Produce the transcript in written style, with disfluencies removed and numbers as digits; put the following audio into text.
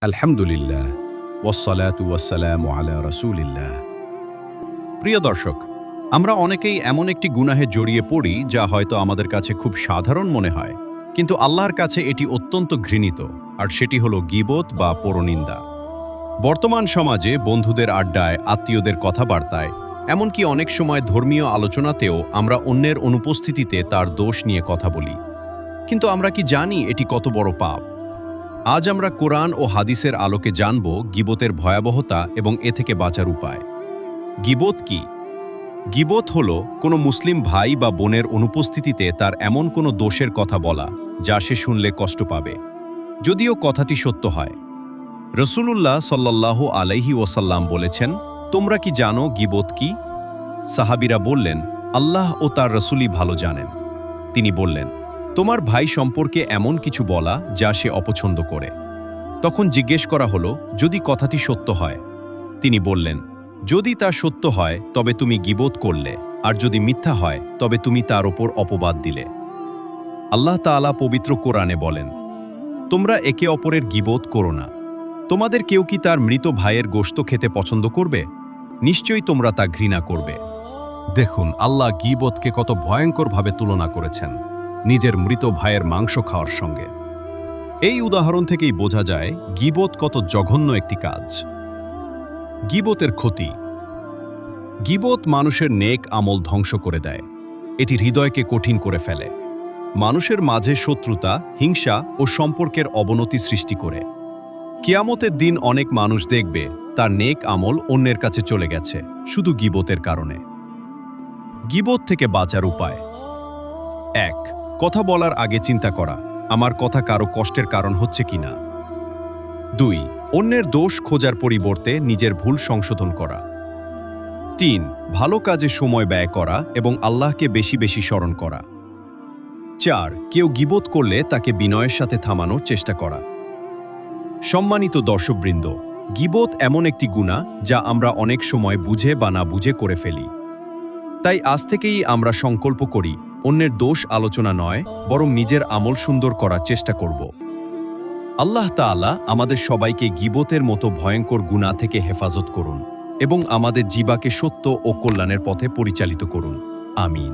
আলহামদুলিল্লাহ ওয়াসসালাতু ওয়াসসালামু আলা রাসূলিল্লাহ। প্রিয় দর্শক, আমরা অনেকেই এমন একটি গুনাহে জড়িয়ে পড়ি যা হয়তো আমাদের কাছে খুব সাধারণ মনে হয়, কিন্তু আল্লাহর কাছে এটি অত্যন্ত ঘৃণিত, আর সেটি হলো গীবত বা পরনিন্দা। বর্তমান সমাজে বন্ধুদের আড্ডায়, আত্মীয়দের কথাবার্তায়, এমনকি অনেক সময় ধর্মীয় আলোচনাতেও আমরা অন্যের অনুপস্থিতিতে তার দোষ নিয়ে কথা বলি। কিন্তু আমরা কি জানি এটি কত বড় পাপ? আজ আমরা কোরআন ও হাদিসের আলোকে জানব গীবতের ভয়াবহতা এবং এ থেকে বাঁচার উপায়। গীবত কি? গীবত হল কোনো মুসলিম ভাই বা বোনের অনুপস্থিতিতে তার এমন কোনো দোষের কথা বলা যা সে শুনলে কষ্ট পাবে, যদিও কথাটি সত্য হয়। রসূলুল্লাহ সাল্লাল্লাহু আলাইহি ওয়াসাল্লাম বলেছেন, তোমরা কি জানো গীবত কি? সাহাবীরা বললেন, আল্লাহ ও তার রসূলই ভালো জানেন। তিনি বললেন, তোমার ভাই সম্পর্কে এমন কিছু বলা যা সে অপছন্দ করে। তখন জিজ্ঞেস করা হলো, যদি কথাটি সত্য হয়? তিনি বললেন, যদি তা সত্য হয় তবে তুমি গীবত করলে, আর যদি মিথ্যা হয় তবে তুমি তার ওপর অপবাদ দিলে। আল্লাহ তাআলা পবিত্র কোরআনে বলেন, তোমরা একে অপরের গীবত করো না। তোমাদের কেউ কি তার মৃত ভাইয়ের গোশত খেতে পছন্দ করবে? নিশ্চয়ই তোমরা তা ঘৃণা করবে। দেখুন আল্লাহ গীবতকে কত ভয়ঙ্করভাবে তুলনা করেছেন নিজের মৃত ভাইয়ের মাংস খাওয়ার সঙ্গে। এই উদাহরণ থেকেই বোঝা যায় গীবত কত জঘন্য একটি কাজ। গীবতের ক্ষতি। গীবত মানুষের নেক আমল ধ্বংস করে দেয়। এটি হৃদয়কে কঠিন করে ফেলে। মানুষের মাঝে শত্রুতা, হিংসা ও সম্পর্কের অবনতি সৃষ্টি করে। কিয়ামতের দিন অনেক মানুষ দেখবে তার নেক আমল অন্যের কাছে চলে গেছে শুধু গীবতের কারণে। গীবত থেকে বাঁচার উপায়। ১. কথা বলার আগে চিন্তা করা, আমার কথা কারো কষ্টের কারণ হচ্ছে কিনা। ২. অন্যের দোষ খোঁজার পরিবর্তে নিজের ভুল সংশোধন করা। ৩. ভালো কাজে সময় ব্যয় করা এবং আল্লাহকে বেশি বেশি স্মরণ করা। ৪. কেউ গীবত করলে তাকে বিনয়ের সাথে থামানোর চেষ্টা করা। সম্মানিত দর্শকবৃন্দ, গীবত এমন একটি গুনাহ যা আমরা অনেক সময় বুঝে বা না বুঝে করে ফেলি। তাই আজ থেকেই আমরা সংকল্প করি, অন্যের দোষ আলোচনা নয়, বরং নিজের আমল সুন্দর করার চেষ্টা করব। আল্লাহ তাআলা আমাদের সবাইকে গীবতের মতো ভয়ঙ্কর গুনাহ থেকে হেফাজত করুন এবং আমাদের জিহ্বাকে সত্য ও কল্যাণের পথে পরিচালিত করুন। আমিন।